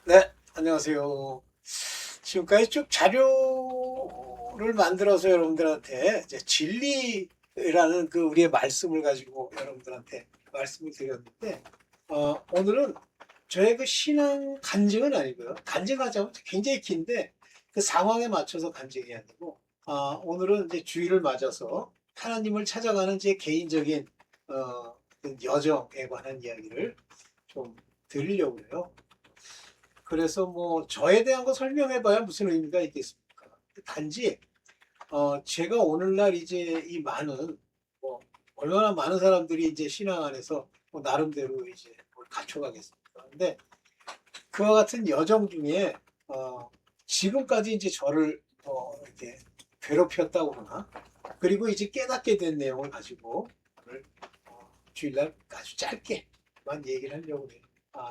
네, 안녕하세요. 지금까지 쭉 자료를 만들어서 여러분들한테 이제 진리라는 그 우리의 말씀을 가지고 여러분들한테 말씀을 드렸는데, 오늘은 저의 그 신앙 간증은 아니고요. 간증하자면 굉장히 긴데, 그 상황에 맞춰서 간증해야 되고, 오늘은 이제 주일을 맞아서 하나님을 찾아가는 제 개인적인, 그 여정에 관한 이야기를 좀 드리려고 해요. 그래서 뭐 저에 대한 거 설명해봐야 무슨 의미가 있겠습니까? 단지 제가 오늘날 이제 이 많은 뭐 얼마나 많은 사람들이 이제 신앙 안에서 뭐 나름대로 이제 뭘 갖춰가겠습니까? 근데 그와 같은 여정 중에 지금까지 이제 저를 이렇게 괴롭혔다고 그러나 그리고 이제 깨닫게 된 내용을 가지고 오늘 주일날 아주 짧게만 얘기를 하려고 해요.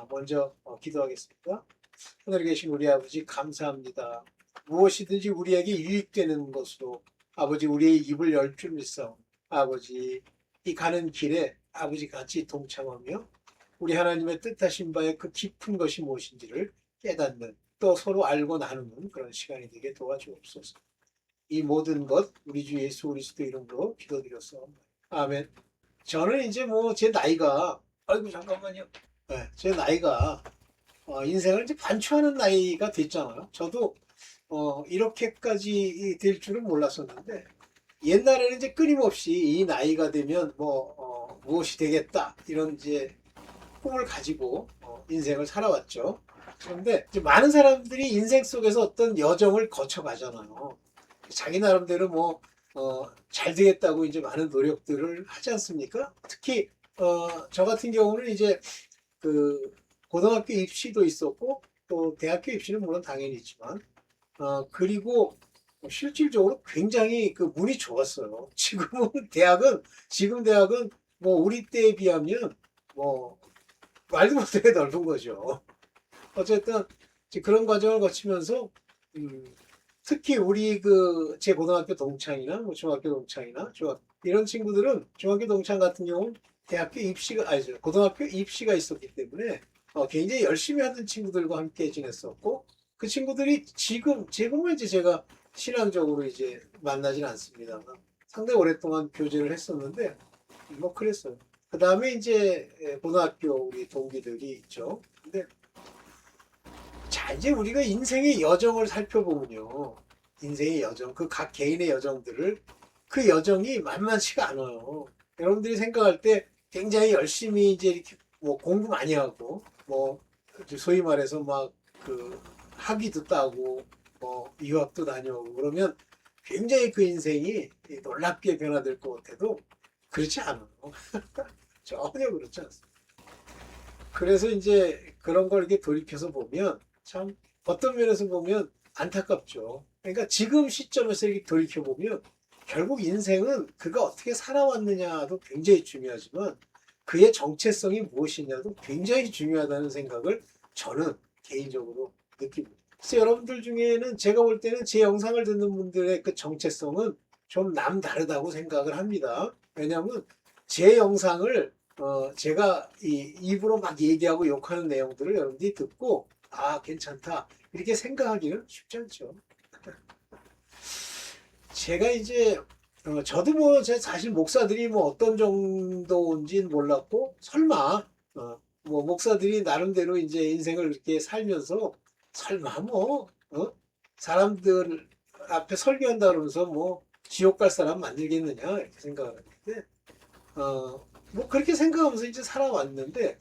먼저 기도하겠습니다. 하늘에 계신 우리 아버지 감사합니다. 무엇이든지 우리에게 유익되는 것으로 아버지 우리의 입을 열 줄 믿사오. 아버지 이 가는 길에 아버지 같이 동참하며 우리 하나님의 뜻하신 바에 그 깊은 것이 무엇인지를 깨닫는 또 서로 알고 나누는 그런 시간이 되게 도와주옵소서. 이 모든 것 우리 주 예수 그리스도 이름으로 기도드렸사옵나다. 아멘. 저는 이제 뭐 제 나이가 아이고 잠깐만요. 네, 제 나이가 인생을 이제 반추하는 나이가 됐잖아요. 저도 이렇게까지 될 줄은 몰랐었는데 옛날에는 이제 끊임없이 이 나이가 되면 뭐 무엇이 되겠다 이런 이제 꿈을 가지고 인생을 살아왔죠. 그런데 이제 많은 사람들이 인생 속에서 어떤 여정을 거쳐가잖아요. 자기 나름대로 뭐 잘 되겠다고 이제 많은 노력들을 하지 않습니까? 특히 저 같은 경우는 이제 그 고등학교 입시도 있었고 또 대학교 입시는 물론 당연히 있지만 그리고 실질적으로 굉장히 그 운이 좋았어요. 지금 대학은 뭐 우리 때에 비하면 뭐 말도 못하게 넓은 거죠. 어쨌든 그런 과정을 거치면서 음, 특히 우리 그 제 고등학교 동창이나 뭐 중학교 동창이나 이런 친구들은 중학교 동창 같은 경우는 대학교 입시가 아니죠 고등학교 입시가 있었기 때문에 굉장히 열심히 하던 친구들과 함께 지냈었고 그 친구들이 지금은 이제 제가 신앙적으로 이제 만나진 않습니다만 상당히 오랫동안 교제를 했었는데 뭐 그랬어요. 그 다음에 이제 고등학교 우리 동기들이 있죠. 근데 자, 이제 우리가 인생의 여정을 살펴보면요. 인생의 여정, 그 각 개인의 여정들을 그 여정이 만만치가 않아요. 여러분들이 생각할 때 굉장히 열심히 이제 이렇게 뭐 공부 많이 하고 뭐 소위 말해서 막 그 학위도 따고 뭐 유학도 다녀오고 그러면 굉장히 그 인생이 놀랍게 변화될 것 같아도 그렇지 않아요. 전혀 그렇지 않습니다. 그래서 이제 그런 걸 이렇게 돌이켜서 보면 참 어떤 면에서 보면 안타깝죠. 그러니까 지금 시점에서 이렇게 돌이켜 보면 결국 인생은 그가 어떻게 살아왔느냐도 굉장히 중요하지만 그의 정체성이 무엇이냐도 굉장히 중요하다는 생각을 저는 개인적으로 느낍니다. 그래서 여러분들 중에는 제가 볼 때는 제 영상을 듣는 분들의 그 정체성은 좀 남다르다고 생각을 합니다. 왜냐하면 제 영상을 제가 입으로 막 얘기하고 욕하는 내용들을 여러분들이 듣고 괜찮다 이렇게 생각하기는 쉽지 않죠. 제가 이제 저도 뭐 제 사실 목사들이 뭐 어떤 정도인지는 몰랐고 설마 뭐 목사들이 나름대로 이제 인생을 이렇게 살면서 설마 뭐 사람들 앞에 설교한다 그러면서 뭐 지옥 갈 사람 만들겠느냐 이렇게 생각을 했는데 뭐 그렇게 생각하면서 이제 살아왔는데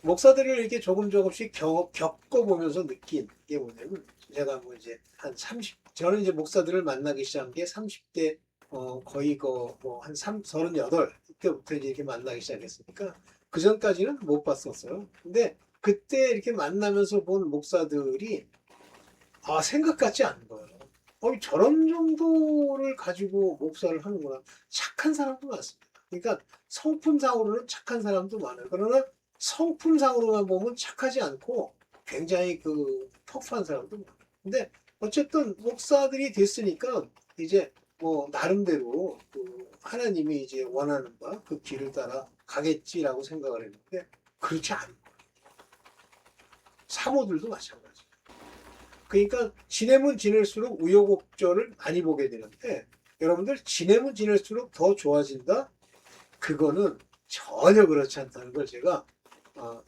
목사들을 이렇게 조금 조금씩 겪어보면서 느낀 게 뭐냐면 제가 뭐 이제 한 30, 저는 이제 목사들을 만나기 시작한 게 30대 거의 그뭐한 38 이때부터 이제 이렇게 만나기 시작했으니까 그 전까지는 못 봤었어요. 근데 그때 이렇게 만나면서 본 목사들이 생각 같지 않은 거예요. 저런 정도를 가지고 목사를 하는구나. 착한 사람도 많습니다. 그러니까 성품상으로는 착한 사람도 많아요. 그러나 성품상으로만 보면 착하지 않고 굉장히 그 터프한 사람도 많아요. 근데 어쨌든 목사들이 됐으니까 이제 뭐 나름대로 그 하나님이 이제 원하는 바 그 길을 따라 가겠지라고 생각을 했는데 그렇지 않아요. 사모들도 마찬가지예요. 그러니까 지내면 지낼수록 우여곡절을 많이 보게 되는데 여러분들 지내면 지낼수록 더 좋아진다? 그거는 전혀 그렇지 않다는 걸 제가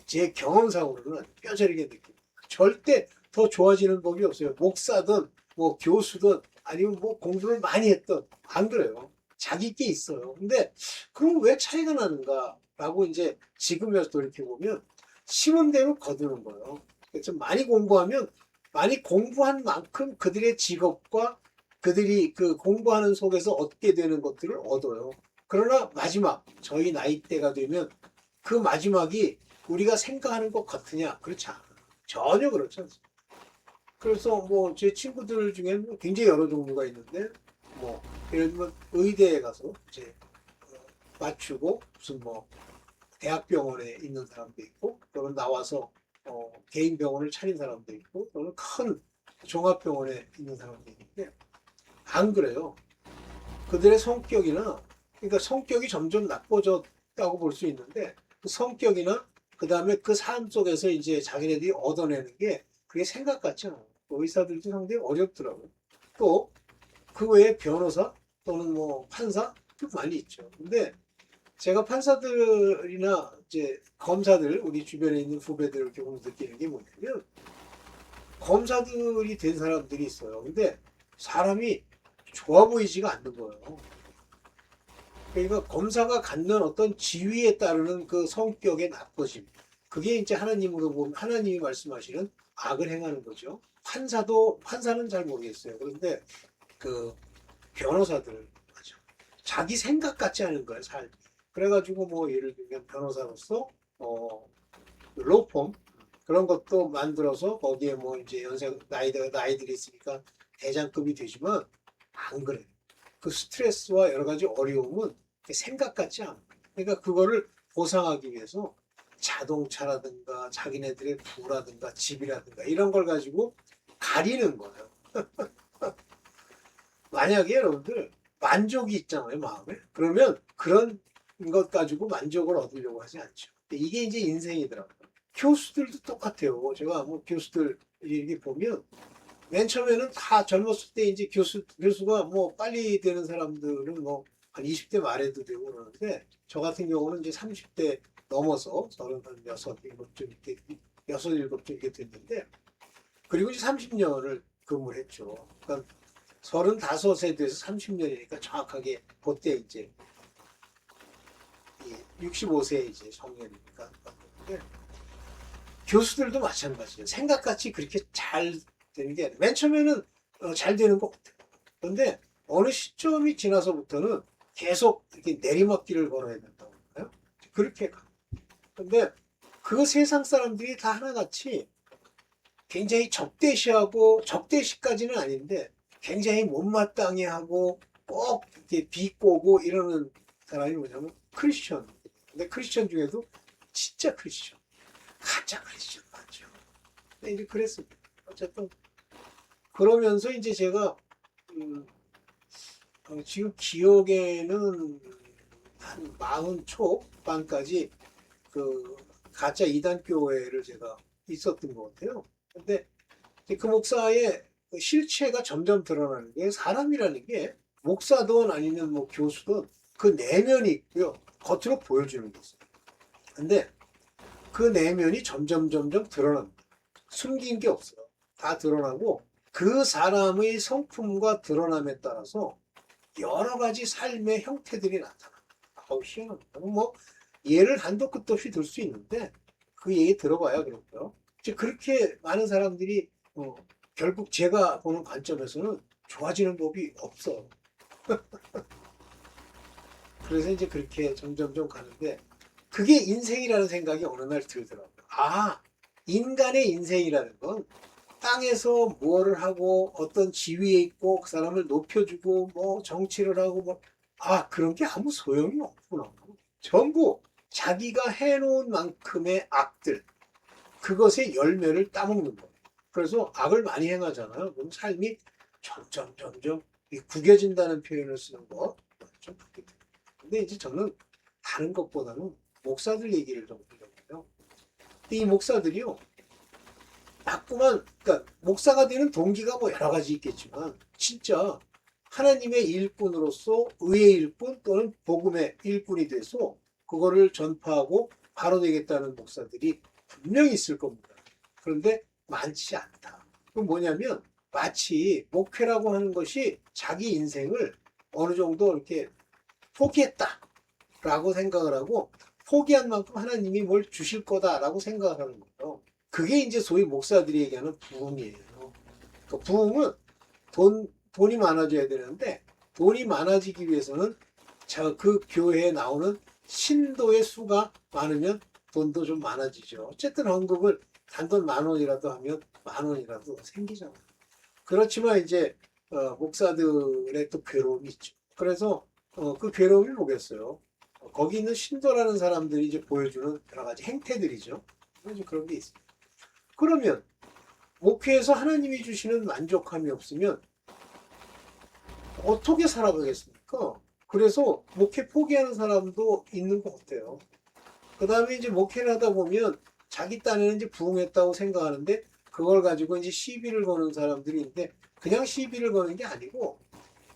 제 경험상으로는 뼈저리게 느낍니다. 절대 더 좋아지는 법이 없어요. 목사든 뭐 교수든 아니면 뭐 공부를 많이 했든 안 그래요. 자기 게 있어요. 근데 그럼 왜 차이가 나는가라고 이제 지금에서 돌이켜보면 심은 대로 거두는 거예요. 좀 많이 공부하면 많이 공부한 만큼 그들의 직업과 그들이 그 공부하는 속에서 얻게 되는 것들을 얻어요. 그러나 마지막 저희 나이대가 되면 그 마지막이 우리가 생각하는 것 같으냐? 그렇지 않아요. 전혀 그렇지 않습니다. 그래서 뭐 제 친구들 중에는 굉장히 여러 종류가 있는데 뭐 예를 들면 의대에 가서 이제 맞추고 무슨 뭐 대학병원에 있는 사람도 있고 또는 나와서 개인 병원을 차린 사람도 있고 또는 큰 종합병원에 있는 사람도 있는데 안 그래요. 그들의 성격이나 그러니까 성격이 점점 나빠졌다고 볼 수 있는데 그 성격이나 그 다음에 그 삶 속에서 이제 자기네들이 얻어내는 게 그게 생각 같지 않아요. 의사들도 상당히 어렵더라고요. 또 그 외에 변호사 또는 뭐 판사 많이 있죠. 근데 제가 판사들이나 이제 검사들 우리 주변에 있는 후배들 경우 느끼는 게 뭐냐면 검사들이 된 사람들이 있어요. 근데 사람이 좋아 보이지가 않는 거예요. 그러니까 검사가 갖는 어떤 지위에 따르는 그 성격의 나빠짐. 그게 이제 하나님으로 보면 하나님이 말씀하시는 악을 행하는 거죠. 판사는 잘 모르겠어요. 그런데 그 변호사들 맞죠. 자기 생각 같지 않은 거예요, 삶. 그래가지고 뭐 예를 들면 변호사로서 로펌 그런 것도 만들어서 거기에 뭐 이제 연세 나이들이 있으니까 대장급이 되지만 안 그래요. 그 스트레스와 여러 가지 어려움은 생각 같지 않아요. 그러니까 그거를 보상하기 위해서 자동차라든가 자기네들의 부라든가 집이라든가 이런 걸 가지고 가리는 거예요. 만약에 여러분들 만족이 있잖아요, 마음에. 그러면 그런 것 가지고 만족을 얻으려고 하지 않죠. 이게 이제 인생이더라고요. 교수들도 똑같아요. 제가 뭐 교수들 이렇게 보면 맨 처음에는 다 젊었을 때 이제 교수가 뭐 빨리 되는 사람들은 뭐 한 20대 말에도 되고 그러는데 저 같은 경우는 이제 30대 넘어서 36, 7쯤 이렇게 6, 7쯤 이렇게 됐는데 그리고 이제 30년을 근무를 했죠. 그러니까 35세 돼서 30년이니까 정확하게 그때 이제 65세 이제 정년이니까 교수들도 마찬가지예요. 생각같이 그렇게 잘 되는 게 아니에요. 맨 처음에는 잘 되는 것 같아요. 그런데 어느 시점이 지나서부터는 계속 이렇게 내리막길을 걸어야 된다고 할까요? 그렇게 가. 근데 그 세상 사람들이 다 하나같이 굉장히 적대시하고 적대시까지는 아닌데 굉장히 못마땅해 하고 꼭 이렇게 비꼬고 이러는 사람이 뭐냐면 크리스천. 근데 크리스천 중에도 진짜 크리스천. 가짜 크리스천 맞죠. 근데 이제 그랬습니다. 어쨌든 그러면서 이제 제가 지금 기억에는 한 40 초반까지 그 가짜 이단 교회를 제가 있었던 것 같아요. 근데 그 목사의 그 실체가 점점 드러나는 게 사람이라는 게 목사든 아니면 뭐 교수든 그 내면이 있고요. 겉으로 보여주는 게 있어요. 근데 그 내면이 점점 드러납니다. 숨긴 게 없어요. 다 드러나고 그 사람의 성품과 드러남에 따라서 여러 가지 삶의 형태들이 나타납니다. 아우 희한합니다. 뭐 예를 한도 끝도 없이 들 수 있는데 그 얘기 들어봐야 그렇고요. 이제 그렇게 많은 사람들이 결국 제가 보는 관점에서는 좋아지는 법이 없어. 그래서 이제 그렇게 점점 가는데 그게 인생이라는 생각이 어느 날 들더라고요. 아, 인간의 인생이라는 건 땅에서 뭐를 하고 어떤 지위에 있고 그 사람을 높여주고 뭐 정치를 하고 뭐 그런 게 아무 소용이 없구나. 전부 자기가 해놓은 만큼의 악들 그것의 열매를 따먹는 거예요. 그래서 악을 많이 행하잖아요. 그럼 삶이 점점 구겨진다는 표현을 쓰는 거좀 그렇게 돼요. 근데 이제 저는 다른 것보다는 목사들 얘기를 좀 드려보요. 이 목사들이요 자꾸만 그러니까 목사가 되는 동기가 뭐 여러 가지 있겠지만 진짜 하나님의 일꾼으로서 의의 일꾼 또는 복음의 일꾼이 돼서 그거를 전파하고 바로되겠다는 목사들이 분명히 있을 겁니다. 그런데 많지 않다. 그건 뭐냐면 마치 목회라고 하는 것이 자기 인생을 어느 정도 이렇게 포기했다라고 생각을 하고 포기한 만큼 하나님이 뭘 주실 거다라고 생각을 하는 거예요. 그게 이제 소위 목사들이 얘기하는 부흥이에요. 그 부흥은 돈이 많아져야 되는데 돈이 많아지기 위해서는 그 교회에 나오는 신도의 수가 많으면 돈도 좀 많아지죠. 어쨌든 헌금을 단돈 10,000원이라도 하면 10,000원이라도 생기잖아요. 그렇지만 이제 목사들의 또 괴로움이 있죠. 그래서 그 괴로움이 뭐겠어요? 거기 있는 신도라는 사람들이 이제 보여주는 여러 가지 행태들이죠. 이제 그런 게 있습니다. 그러면 목회에서 하나님이 주시는 만족함이 없으면 어떻게 살아가겠습니까? 그래서 목회 포기하는 사람도 있는 것 같아요. 그 다음에 이제 목회를 하다 보면 자기 딴에는 이제 부흥했다고 생각하는데 그걸 가지고 이제 시비를 거는 사람들이 있는데 그냥 시비를 거는 게 아니고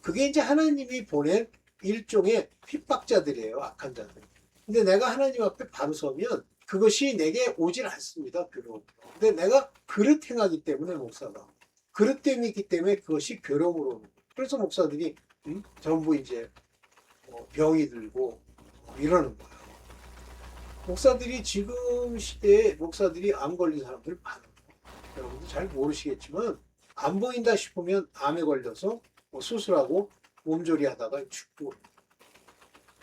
그게 이제 하나님이 보낸 일종의 핍박자들이에요. 악한 자들. 근데 내가 하나님 앞에 바로 서면 그것이 내게 오질 않습니다. 괴로움. 근데 내가 그릇 행하기 때문에 목사가 그릇됨이 있기 때문에 그것이 괴로움으로 오는 거예요. 그래서 목사들이 전부 이제 병이 들고 이러는 거예요. 목사들이 지금 시대에 목사들이 암 걸린 사람들 많아요. 여러분도 잘 모르시겠지만 안 보인다 싶으면 암에 걸려서 수술하고 몸조리 하다가 죽고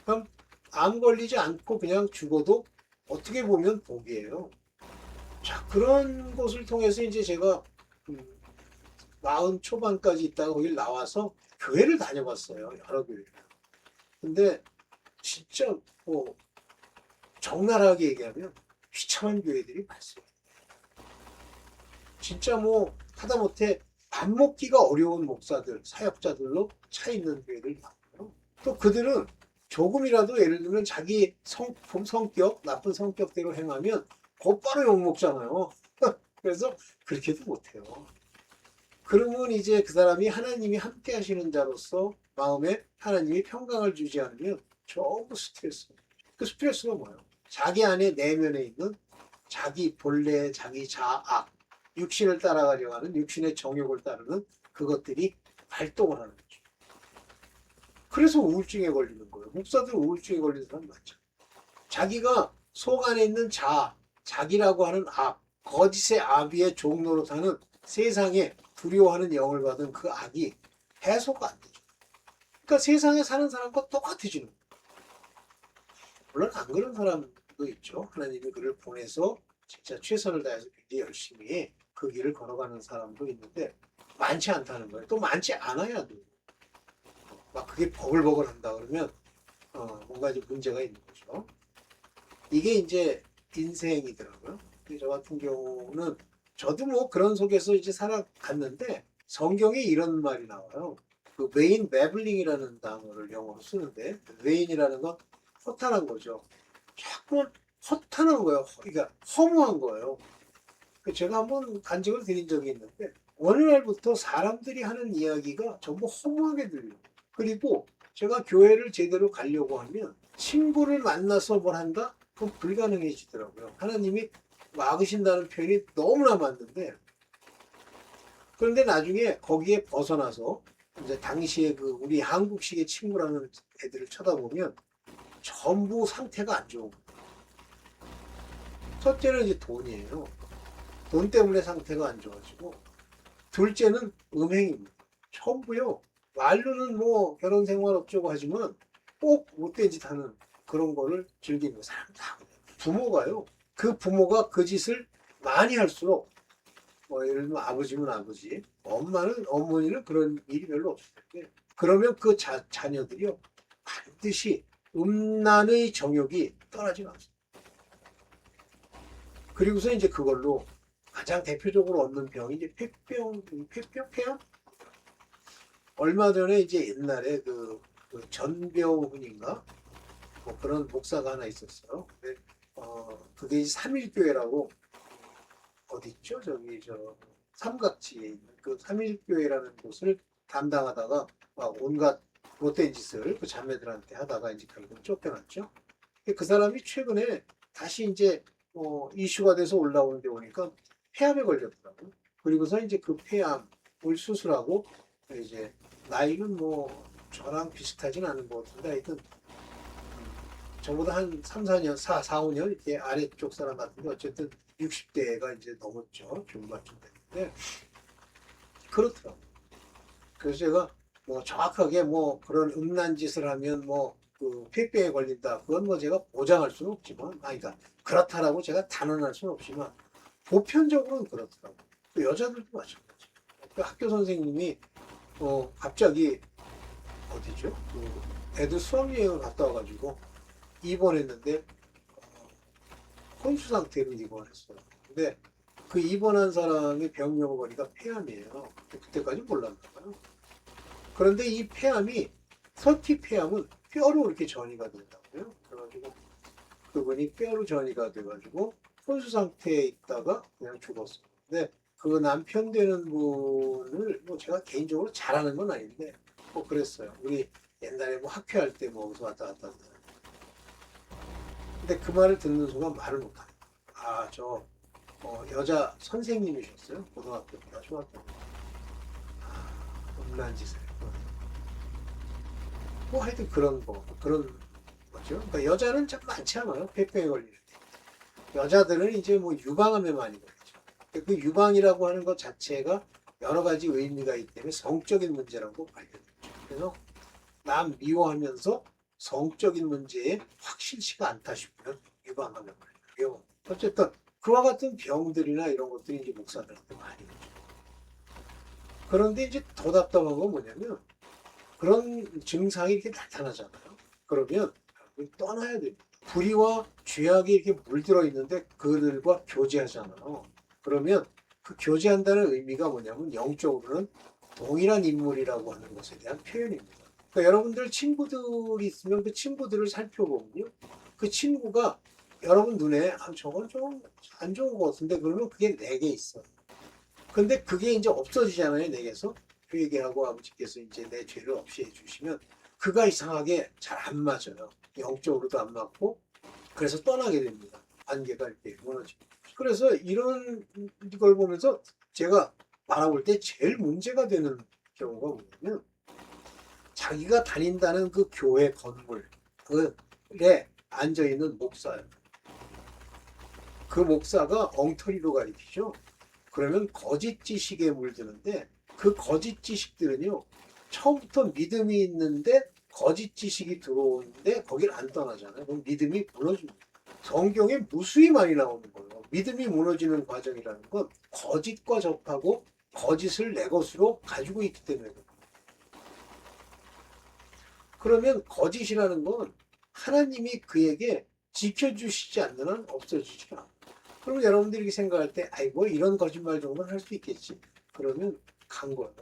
그럼 암 걸리지 않고 그냥 죽어도 어떻게 보면 복이에요. 자, 그런 것을 통해서 이제 제가 40 초반까지 있다가 거길 나와서 교회를 다녀봤어요. 여러 교회를. 근데 진짜 뭐 적나라하게 얘기하면 비참한 교회들이 많습니다. 진짜 뭐 하다못해 밥 먹기가 어려운 목사들, 사역자들로 차 있는 교회들 많고요. 또 그들은 조금이라도 예를 들면 자기 성격, 나쁜 성격대로 행하면 곧바로 욕먹잖아요. 그래서 그렇게도 못해요. 그러면 이제 그 사람이 하나님이 함께 하시는 자로서 마음에 하나님이 평강을 주지 않으면 전부 스트레스. 그 스트레스가 뭐예요? 자기 안에 내면에 있는 자기 본래, 자기 자아, 육신을 따라가려고 하는 육신의 정욕을 따르는 그것들이 활동을 하는 거죠. 그래서 우울증에 걸리는 거예요. 목사들 우울증에 걸리는 사람 많죠. 자기가 속 안에 있는 자기라고 하는 악, 거짓의 아비의 종로로 사는 세상에 두려워하는 영을 받은 그 악이 해소가 안 되죠. 그러니까 세상에 사는 사람과 똑같아지는 거예요. 물론 안 그런 사람도 있죠. 하나님이 그를 보내서 진짜 최선을 다해서 굉장히 열심히 그 길을 걸어가는 사람도 있는데 많지 않다는 거예요. 또 많지 않아야 돼요. 막 그게 버글버글 한다 그러면 뭔가 이제 문제가 있는 거죠. 이게 이제 인생이더라고요. 저 같은 경우는 저도 뭐 그런 속에서 이제 살아갔는데 성경에 이런 말이 나와요. 그 메인 베블링이라는 단어를 영어로 쓰는데 메인이라는 건 허탄한 거죠. 자꾸 허탄한 거예요. 그러니까 허무한 거예요. 제가 한번 간증을 드린 적이 있는데 어느 날부터 사람들이 하는 이야기가 전부 허무하게 들려요. 그리고 제가 교회를 제대로 가려고 하면 친구를 만나서 뭘 한다? 그건 불가능해지더라고요. 하나님이 막으신다는 표현이 너무나 맞는데 그런데 나중에 거기에 벗어나서 이제 당시에 그 우리 한국식의 친구라는 애들을 쳐다보면 전부 상태가 안 좋은 거예요. 첫째는 이제 돈이에요. 돈 때문에 상태가 안 좋아지고 둘째는 음행입니다. 전부요. 말로는 뭐 결혼 생활 어쩌고 하지만 꼭 못된 짓 하는 그런 거를 즐기는 사람 다 부모가요. 그 부모가 그 짓을 많이 할수록 뭐 예를 들면 아버지면 아버지, 엄마는 어머니는 그런 일이 별로 없을 텐데 그러면 그 자녀들이요 반드시 음란의 정욕이 떠나지 않습니다. 그리고서 이제 그걸로 가장 대표적으로 얻는 병이 이제 폐병? 얼마 전에 이제 옛날에 그 전병훈인가 뭐 그런 목사가 하나 있었어요. 근데 그게 이제 삼일교회라고 어디 있죠? 저기 삼각지에 있는 그 삼일교회라는 곳을 담당하다가 막 온갖 못된 짓을 그 자매들한테 하다가 이제 결국 쫓겨났죠. 그 사람이 최근에 다시 이제 이슈가 돼서 올라오는데 보니까 폐암에 걸렸더라고요. 그리고서 이제 그 폐암을 수술하고 이제 나이는 뭐 저랑 비슷하진 않은 것 같은데 하여튼 저보다 한 3, 4년, 5년 이렇게 아래쪽 사람 같은데 어쨌든 60대가 이제 넘었죠. 중반쯤 됐는데 그렇더라고요. 그래서 제가 뭐 정확하게 뭐 그런 음란 짓을 하면 뭐 그 폐병에 걸린다. 그건 뭐 제가 보장할 수는 없지만, 그러니까 그렇다라고 제가 단언할 수는 없지만 보편적으로는 그렇더라고요. 그 여자들도 마찬가지. 그 학교 선생님이 갑자기 어디죠? 그 애들 수학여행을 갔다 와가지고 입원했는데 혼수 상태로 입원했어요. 근데 그 입원한 사람의 병명을 보니까 폐암이에요. 그때까지 몰랐나 봐요. 그런데 이 폐암이 서티 폐암은 뼈로 이렇게 전이가 된다고요. 그래가지고 그분이 뼈로 전이가 돼가지고 혼수 상태에 있다가 그냥 죽었어요. 근데 그 남편 되는 분을 뭐 제가 개인적으로 잘하는 건 아닌데 뭐 그랬어요. 우리 옛날에 뭐 학회할 때 뭐 어디서 왔다 갔다 한다. 근데 그 말을 듣는 순간 말을 못하는 거예요. 여자 선생님이셨어요. 고등학교보다 중학교. 음란 짓을. 뭐 하여튼 그런 거죠. 그러니까 여자는 참 많지 않아요. 폐병에 걸리는. 여자들은 이제 뭐 유방암에 많이 걸리죠. 그 유방이라고 하는 것 자체가 여러 가지 의미가 있기 때문에 성적인 문제라고 발견했죠. 그래서 남 미워하면서 성적인 문제에 확실치가 않다 싶으면 유방암에 걸려요. 어쨌든 그와 같은 병들이나 이런 것들이 이제 목사들한테 많이 오죠. 그런데 이제 더 답답한 건 뭐냐면 그런 증상이 이렇게 나타나잖아요. 그러면 떠나야 됩니다. 불의와 죄악이 이렇게 물들어 있는데 그들과 교제하잖아요. 그러면 그 교제한다는 의미가 뭐냐면 영적으로는 동일한 인물이라고 하는 것에 대한 표현입니다. 그러니까 여러분들 친구들이 있으면 그 친구들을 살펴보면요. 그 친구가 여러분 눈에 저건 좀 안 좋은 것 같은데 그러면 그게 내게 있어요. 근데 그게 이제 없어지잖아요, 내게서. 회개하고 아버지께서 이제 내 죄를 없이 해주시면 그가 이상하게 잘 안 맞아요. 영적으로도 안 맞고 그래서 떠나게 됩니다. 관계가 이렇게 무너지고. 그래서 이런 걸 보면서 제가 바라볼 때 제일 문제가 되는 경우가 뭐냐면 자기가 다닌다는 그 교회 건물에 앉아있는 목사예요. 그 목사가 엉터리로 가리키죠. 그러면 거짓 지식에 물드는데 그 거짓 지식들은요. 처음부터 믿음이 있는데 거짓 지식이 들어오는데 거길 안 떠나잖아요. 그럼 믿음이 무너집니다. 성경에 무수히 많이 나오는 거예요. 믿음이 무너지는 과정이라는 건 거짓과 접하고 거짓을 내 것으로 가지고 있기 때문에 그래요. 그러면 거짓이라는 건 하나님이 그에게 지켜주시지 않는 한 없어지지 않아요. 그럼 여러분들이 이렇게 생각할 때 아이고 이런 거짓말 정도는 할 수 있겠지. 그러면 간 거예요.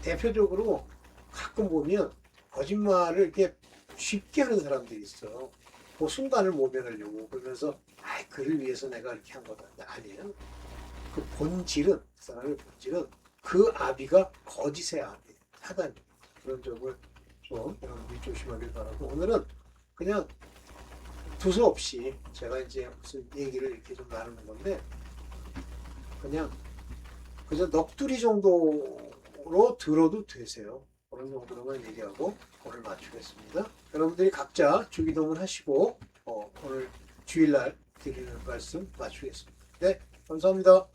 대표적으로 가끔 보면 거짓말을 이렇게 쉽게 하는 사람들이 있어요. 그 순간을 모면하려고 그러면서 그를 위해서 내가 이렇게 한 거다. 아니에요. 그 본질은 그 사람의 본질은 그 아비가 거짓의 아비, 사단 그런 점을 좀 여러분들이 조심하길 바라고 오늘은 그냥 두서없이 제가 이제 무슨 얘기를 이렇게 좀 나누는 건데 그냥 그저 넋두리 정도로 들어도 되세요. 그런 정도로만 얘기하고 오늘 마치겠습니다. 여러분들이 각자 주기도문 하시고 오늘 주일날 드리는 말씀 마치겠습니다. 네, 감사합니다.